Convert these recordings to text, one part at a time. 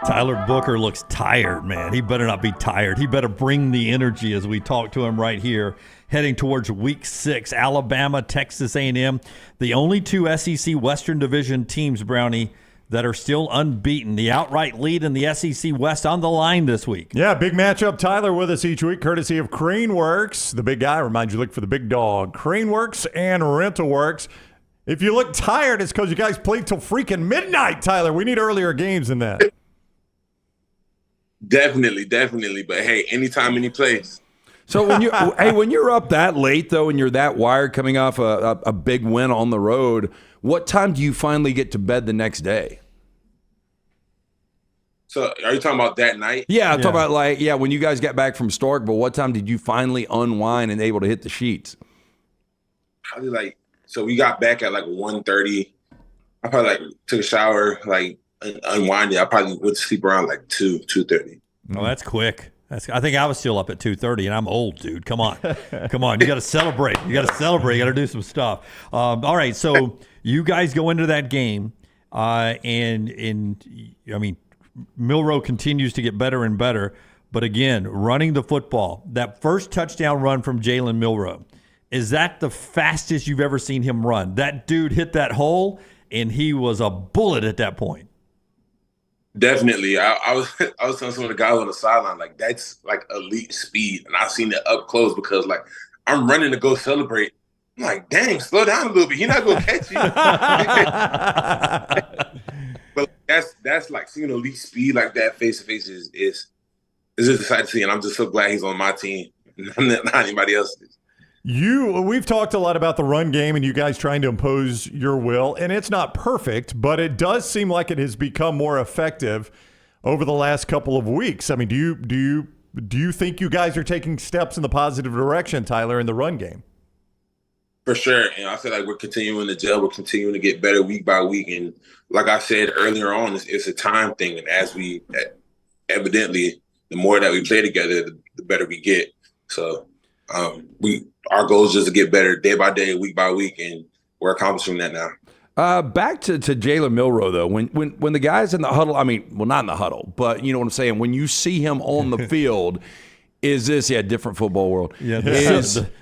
Tyler Booker looks tired, man. He better not be tired. He better bring the energy as we talk to him right here, heading towards Week 6. Alabama, Texas A&M, the only two SEC Western Division teams, Brownie, that are still unbeaten. The outright lead in the SEC West on the line this week. Yeah, big matchup. Tyler with us each week, courtesy of CraneWorks. The big guy reminds you, look for the big dog. CraneWorks and RentalWorks. If you look tired, it's because you guys played till freaking midnight, Tyler. We need earlier games than that. Definitely. But hey, anytime, any place. So when you're up that late though, and you're that wired coming off a big win on the road, what time do you finally get to bed the next day? So are you talking about that night? Yeah, I'm talking about when you guys got back from Starkville, what time did you finally unwind and able to hit the sheets? Probably so we got back at 1:30. I probably took a shower, unwinded. I probably went to sleep around 2:30. Oh, that's quick. I think I was still up at 2:30, and I'm old, dude. Come on. You got to celebrate. You got to do some stuff. All right, so you guys go into that game, and Milroe continues to get better and better. But again, running the football, that first touchdown run from Jalen Milroe, is that the fastest you've ever seen him run? That dude hit that hole, and he was a bullet at that point. Definitely. I was telling some of the guys on the sideline, that's elite speed. And I've seen it up close because I'm running to go celebrate. I'm like, dang, slow down a little bit. He's not gonna catch you. But that's seeing elite speed like that face to face is just exciting to see. And I'm just so glad he's on my team, not anybody else's. We've talked a lot about the run game and you guys trying to impose your will, and it's not perfect, but it does seem like it has become more effective over the last couple of weeks. I mean, do you think you guys are taking steps in the positive direction, Tyler, in the run game? For sure. And I feel like we're continuing to gel. We're continuing to get better week by week. And like I said earlier on, it's a time thing. And as evidently, the more that we play together, the better we get. So our goal is just to get better day by day, week by week, and we're accomplishing that now. Back to Jalen Milroe, though, when the guys in the huddle, not in the huddle, but you know what I'm saying, when you see him on the field, is this different football world? Yeah,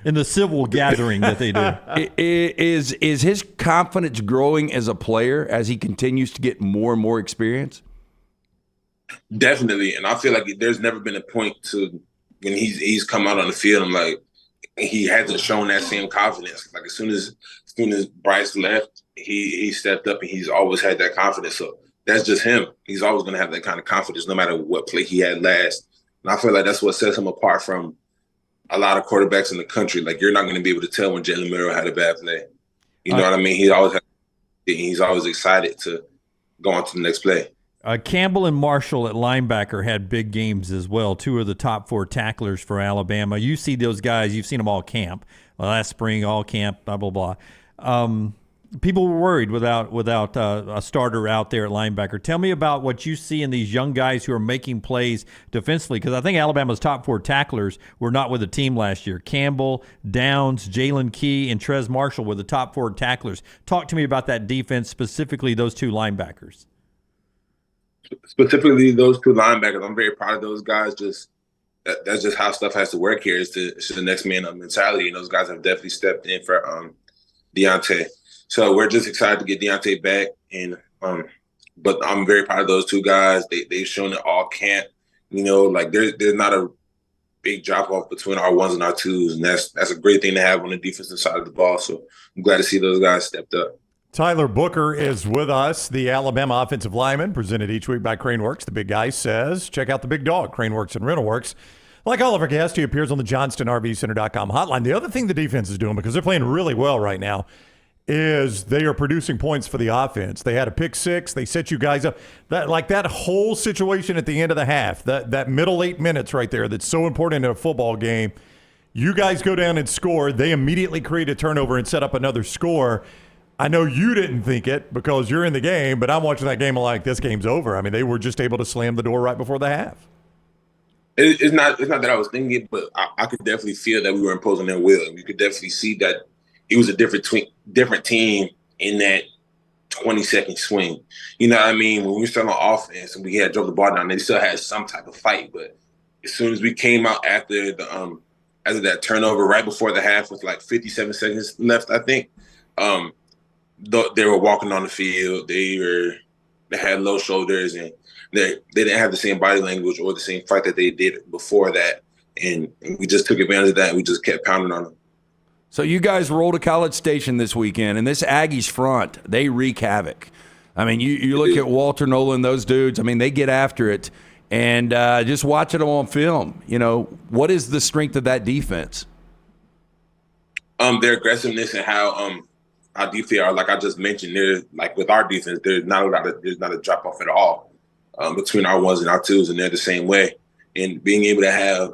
in the civil gathering that they do. Is his confidence growing as a player as he continues to get more and more experience? Definitely, and I feel like there's never been a point to when he's come out on the field, I'm like, he hasn't shown that same confidence. As soon as Bryce left, he stepped up and he's always had that confidence. So that's just him. He's always going to have that kind of confidence no matter what play he had last. And I feel like that's what sets him apart from a lot of quarterbacks in the country. You're not going to be able to tell when Jalen Milroe had a bad play. You know what I mean? He's always excited to go on to the next play. Campbell and Marshall at linebacker had big games as well. Two of the top 4 tacklers for Alabama. You see those guys. You've seen them all camp. Last spring, all camp, blah, blah, blah. People were worried without a starter out there at linebacker. Tell me about what you see in these young guys who are making plays defensively, because I think Alabama's top 4 tacklers were not with the team last year. Campbell, Downs, Jalen Key, and Trez Marshall were the top 4 tacklers. Talk to me about that defense, specifically those 2 linebackers. Specifically, those 2 linebackers, I'm very proud of those guys. That's just how stuff has to work here. It's the next man up mentality, and those guys have definitely stepped in for Deontay. So we're just excited to get Deontay back, and but I'm very proud of those 2 guys. They've shown it all camp. There's not a big drop off between our 1s and our 2s, and that's a great thing to have on the defensive side of the ball. So I'm glad to see those guys stepped up. Tyler Booker is with us, the Alabama offensive lineman, presented each week by CraneWorks. The big guy says, check out the big dog, CraneWorks and RentalWorks. Like all of our guests, he appears on the JohnstonRVCenter.com hotline. The other thing the defense is doing, because they're playing really well right now, is they are producing points for the offense. They had a pick 6. They set you guys up. That whole situation at the end of the half, that middle 8 minutes right there that's so important in a football game, you guys go down and score. They immediately create a turnover and set up another score. I know you didn't think it because you're in the game, but I'm watching that game like this game's over. They were just able to slam the door right before the half. It's not that I was thinking it, but I could definitely feel that we were imposing their will. And you could definitely see that it was a different team in that 20-second swing. You know what I mean? When we were still on offense and we had drove the ball down, they still had some type of fight. But as soon as we came out after that turnover right before the half with like 57 seconds left, I think, they were walking on the field. They had low shoulders and they didn't have the same body language or the same fight that they did before that. And we just took advantage of that and we just kept pounding on them. So you guys rolled to College Station this weekend, and this Aggies front, they wreak havoc. I mean, you look at Walter Nolan, those dudes, I mean, they get after it. And just watching them on film, what is the strength of that defense? Their aggressiveness and how deep they are. Like I just mentioned, they're like with our defense, there's not a drop off at all between our ones and our twos, and they're the same way. And being able to have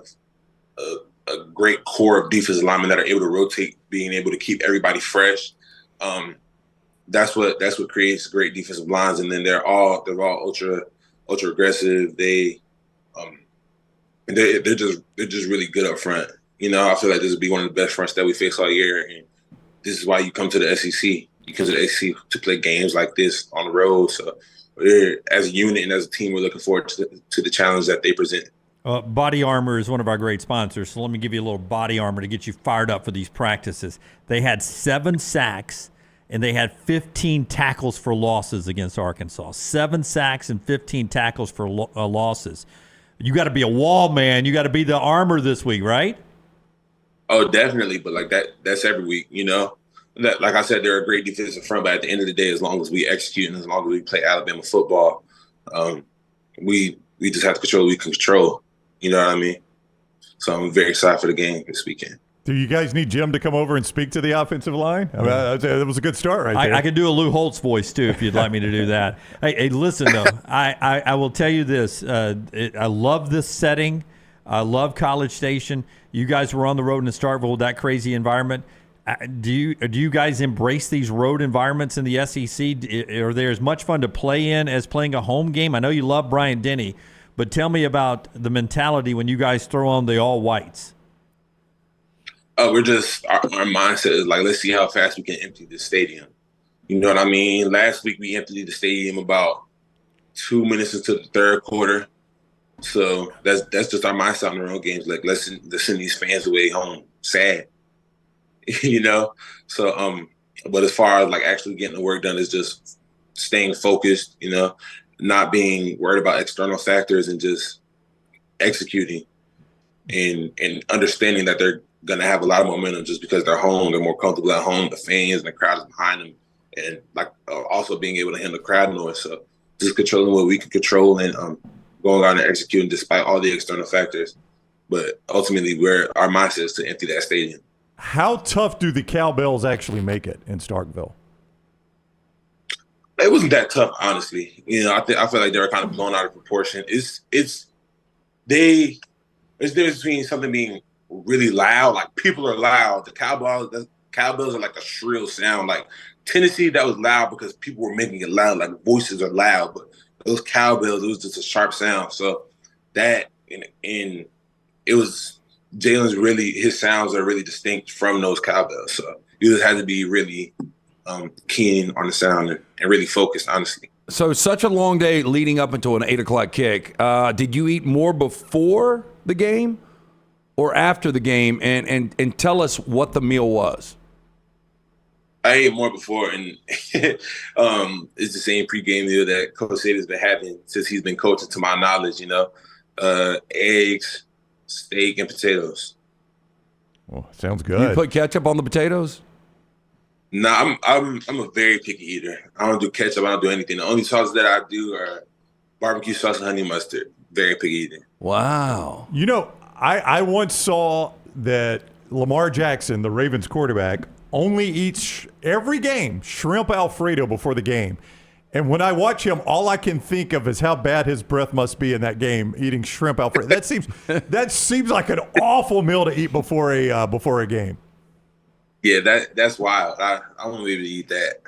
a great core of defensive linemen that are able to rotate, being able to keep everybody fresh, that's what creates great defensive lines. And then they're all ultra aggressive. They're just really good up front. I feel like this would be one of the best fronts that we face all year. And this is why you come to the SEC. You come to the SEC to play games like this on the road. So as a unit and as a team, we're looking forward to the challenge that they present. Body Armor is one of our great sponsors, so let me give you a little Body Armor to get you fired up for these practices. They had 7 sacks, and they had 15 tackles for losses against Arkansas. 7 sacks and 15 tackles for losses. You got to be a wall man. You got to be the Armor this week, right? Oh, definitely. But like that's every week, That, like I said, they're a great defensive front, but at the end of the day, as long as we execute and as long as we play Alabama football, we just have to control what we can control. You know what I mean? So I'm very excited for the game this weekend. Do you guys need Jim to come over and speak to the offensive line? I mean, that was a good start right there. I could do a Lou Holtz voice, too, if you'd like me to do that. Hey, listen, though. I will tell you this. I love this setting. I love College Station. You guys were on the road in Starkville with that crazy environment. Do you guys embrace these road environments in the SEC? Are they as much fun to play in as playing a home game? I know you love Bryant-Denny, but tell me about the mentality when you guys throw on the all-whites. We're just our mindset is like, let's see how fast we can empty the stadium. You know what I mean? Last week we emptied the stadium about 2 minutes into the third quarter. So that's just our mindset on the road games. Like let's send these fans away home sad. So but as far as like actually getting the work done is just staying focused, not being worried about external factors and just executing and understanding that they're going to have a lot of momentum just because they're home. They're more comfortable at home. The fans and the crowd is behind them. And like also being able to handle crowd noise. So just controlling what we can control and going out and executing despite all the external factors. But ultimately, our mindset is to empty that stadium. How tough do the Cowbells actually make it in Starkville? It wasn't that tough, honestly. I feel like they were kind of blown out of proportion. There's difference between something being really loud, like people are loud. The Cowbells are like a shrill sound. Like Tennessee, that was loud because people were making it loud, like voices are loud. But those Cowbells, it was just a sharp sound. So that and it was his sounds are really distinct from those Cowbells. So you just had to be really keen on the sound and really focused, honestly. So such a long day leading up until an 8:00 kick. Did you eat more before the game or after the game? And tell us what the meal was. I ate more before, and it's the same pregame meal that Coach Saban's been having since he's been coaching, to my knowledge. Eggs, steak, and potatoes. Well, sounds good. You put ketchup on the potatoes? No, I'm a very picky eater. I don't do ketchup. I don't do anything. The only sauces that I do are barbecue sauce and honey mustard. Very picky eating. Wow. I once saw that Lamar Jackson, the Ravens quarterback, only eats every game shrimp Alfredo before the game. And when I watch him, all I can think of is how bad his breath must be in that game eating shrimp Alfredo. That seems like an awful meal to eat before a game. Yeah, that's wild. I won't be able to eat that.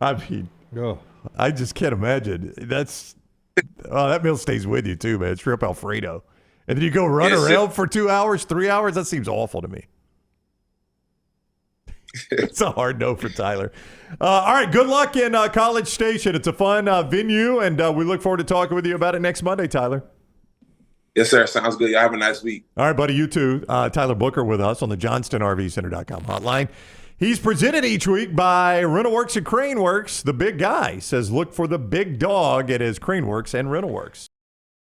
I mean, I just can't imagine. That meal stays with you too, man. Shrimp Alfredo. And then you go run around for 2 hours, 3 hours. That seems awful to me. It's a hard no for Tyler. All right, good luck in College Station. It's a fun venue, and we look forward to talking with you about it next Monday, Tyler. Yes, sir. Sounds good. Y'all have a nice week. All right, buddy, you too. Tyler Booker with us on the JohnstonRVCenter.com hotline. He's presented each week by RentalWorks and CraneWorks. The big guy says look for the big dog at his CraneWorks and RentalWorks.